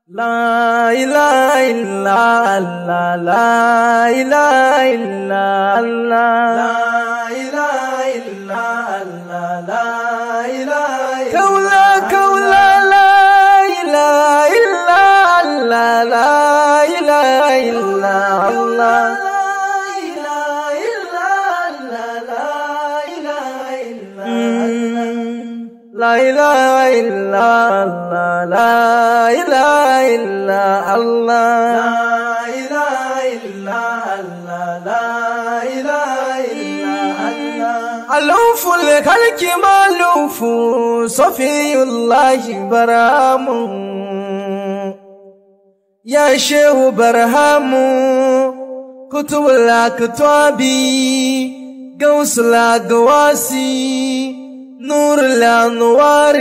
La ilaha illa Allah, la ilaha illa Allah, la ilaha illa Allah, la ilaha illa kaula la ilaha illa Allah, la ilaha illa Allah. La ilaha illa Allah, la ilaha illa Allah, la ilaha illa Allah, la ilaha illa Allah. Aluful khalqi malufu safiyullahi baramu, ya shehu barhamu, kutubul aktabi, gausul agwasi, نور الأنوار